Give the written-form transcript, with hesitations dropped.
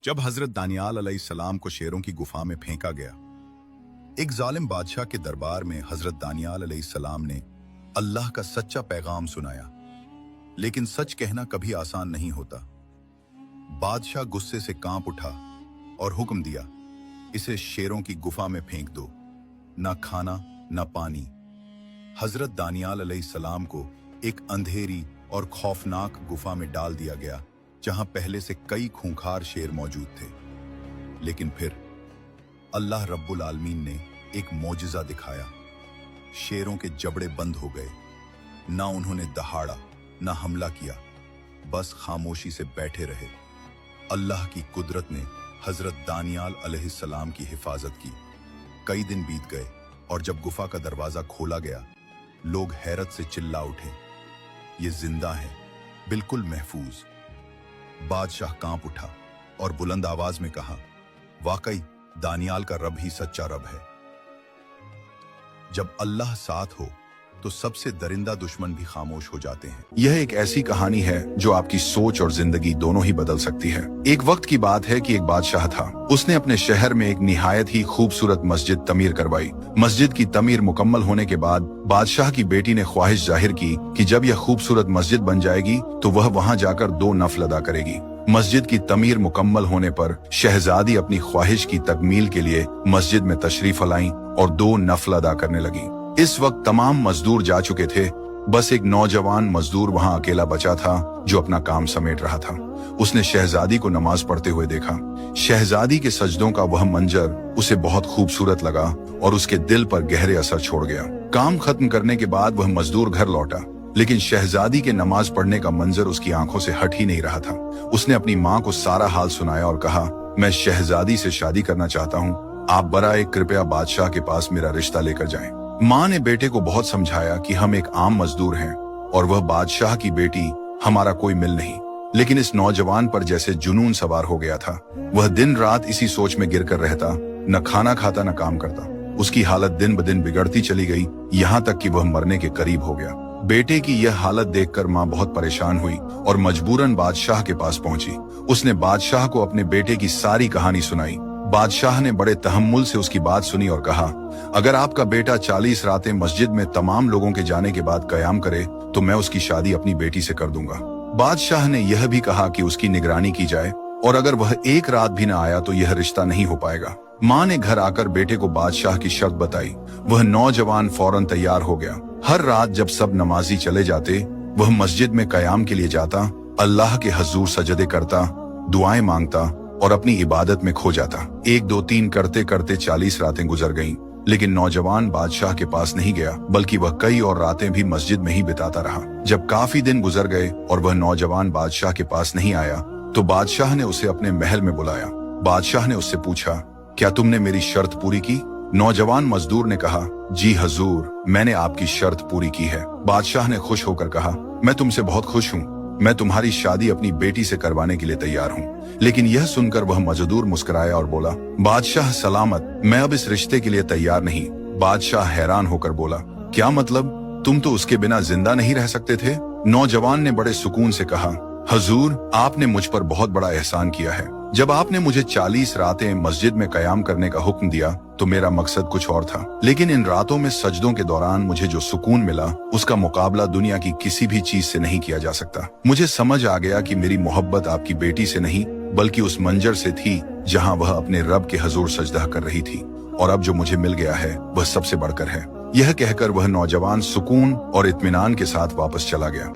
जब हजरत दानियाल अलैहिस्सलाम को शेरों की गुफा में फेंका गया, एक जालिम बादशाह के दरबार में हजरत दानियाल अलैहिस्सलाम ने अल्लाह का सच्चा पैगाम सुनाया। लेकिन सच कहना कभी आसान नहीं होता। बादशाह गुस्से से कांप उठा और हुक्म दिया, इसे शेरों की गुफा में फेंक दो। ना खाना ना पानी। हजरत दानियाल अलैहिस्सलाम को एक अंधेरी और खौफनाक गुफा में डाल दिया गया, जहां पहले से कई खूंखार शेर मौजूद थे। लेकिन फिर अल्लाह रब्बुल आलमीन ने एक मौजिजा दिखाया। शेरों के जबड़े बंद हो गए। ना उन्होंने दहाड़ा ना हमला किया, बस खामोशी से बैठे रहे। अल्लाह की कुदरत ने हजरत दानियाल अलैहिस्सलाम की हिफाजत की। कई दिन बीत गए और जब गुफा का दरवाजा खोला गया, लोग हैरत से चिल्ला उठे, ये जिंदा है, बिल्कुल महफूज। बादशाह कांप उठा और बुलंद आवाज में कहा, वाकई दानियाल का रब ही सच्चा रब है। जब अल्लाह साथ हो तो सबसे दरिंदा दुश्मन भी खामोश हो जाते हैं। यह एक ऐसी कहानी है जो आपकी सोच और जिंदगी दोनों ही बदल सकती है। एक वक्त की बात है कि एक बादशाह था। उसने अपने शहर में एक निहायत ही खूबसूरत मस्जिद तमीर करवाई। मस्जिद की तमीर मुकम्मल होने के बाद बादशाह की बेटी ने ख्वाहिश जाहिर की कि जब यह खूबसूरत मस्जिद बन जाएगी तो वह वहां जाकर 2 नफल अदा करेगी। मस्जिद की तमीर मुकम्मल होने पर शहजादी अपनी ख्वाहिश की तकमील के लिए मस्जिद में तशरीफ लाई और 2 नफल अदा करने लगी। इस वक्त तमाम मजदूर जा चुके थे। बस एक नौजवान मजदूर वहां अकेला बचा था जो अपना काम समेट रहा था। उसने शहजादी को नमाज पढ़ते हुए देखा। शहजादी के सजदों का वह मंजर उसे बहुत खूबसूरत लगा और उसके दिल पर गहरे असर छोड़ गया। काम खत्म करने के बाद वह मजदूर घर लौटा, लेकिन शहजादी के नमाज पढ़ने का मंजर उसकी आंखों से हट ही नहीं रहा था। उसने अपनी माँ को सारा हाल सुनाया और कहा, मैं शहजादी से शादी करना चाहता हूँ, आप बराए कृपया बादशाह के पास मेरा रिश्ता लेकर जाएं। माँ ने बेटे को बहुत समझाया कि हम एक आम मजदूर हैं और वह बादशाह की बेटी, हमारा कोई मिल नहीं। लेकिन इस नौजवान पर जैसे जुनून सवार हो गया था। वह दिन रात इसी सोच में गिरकर रहता, न खाना खाता न काम करता। उसकी हालत दिन ब दिन बिगड़ती चली गई, यहाँ तक कि वह मरने के करीब हो गया। बेटे की यह हालत देखकर माँ बहुत परेशान हुई और मजबूरन बादशाह के पास पहुंची। उसने बादशाह को अपने बेटे की सारी कहानी सुनाई। बादशाह ने बड़े तहम्मुल से उसकी बात सुनी और कहा, अगर आपका बेटा 40 रातें मस्जिद में तमाम लोगों के जाने के बाद कयाम करे तो मैं उसकी शादी अपनी बेटी से कर दूंगा। बादशाह ने यह भी कहा कि उसकी निगरानी की जाए और अगर वह एक रात भी न आया तो यह रिश्ता नहीं हो पाएगा। माँ ने घर आकर बेटे को बादशाह की शर्त बताई। वह नौजवान फौरन तैयार हो गया। हर रात जब सब नमाजी चले जाते, वह मस्जिद में कयाम के लिए जाता, अल्लाह के हजूर सजदे करता, दुआएं मांगता और अपनी इबादत में खो जाता। 1 2 3 करते करते 40 रातें गुजर गईं, लेकिन नौजवान बादशाह के पास नहीं गया, बल्कि वह कई और रातें भी मस्जिद में ही बिताता रहा। जब काफी दिन गुजर गए और वह नौजवान बादशाह के पास नहीं आया तो बादशाह ने उसे अपने महल में बुलाया। बादशाह ने उससे पूछा, क्या तुमने मेरी शर्त पूरी की? नौजवान मजदूर ने कहा, जी हजूर, मैंने आपकी शर्त पूरी की है। बादशाह ने खुश होकर कहा, मैं तुमसे बहुत खुश हूँ। मैं तुम्हारी शादी अपनी बेटी से करवाने के लिए तैयार हूँ। लेकिन यह सुनकर वह मजदूर मुस्कुराया और बोला, बादशाह सलामत, मैं अब इस रिश्ते के लिए तैयार नहीं। बादशाह हैरान होकर बोला, क्या मतलब? तुम तो उसके बिना जिंदा नहीं रह सकते थे? नौजवान ने बड़े सुकून से कहा, हजूर, आपने मुझ पर बहुत बड़ा एहसान किया है। जब आपने मुझे 40 रातें मस्जिद में कयाम करने का हुक्म दिया तो मेरा मकसद कुछ और था, लेकिन इन रातों में सजदों के दौरान मुझे जो सुकून मिला उसका मुकाबला दुनिया की किसी भी चीज से नहीं किया जा सकता। मुझे समझ आ गया कि मेरी मोहब्बत आपकी बेटी से नहीं बल्कि उस मंजर से थी जहां वह अपने रब के हजूर सजदा कर रही थी, और अब जो मुझे मिल गया है वह सबसे बढ़कर है। यह कहकर वह नौजवान सुकून और इत्मीनान के साथ वापस चला गया।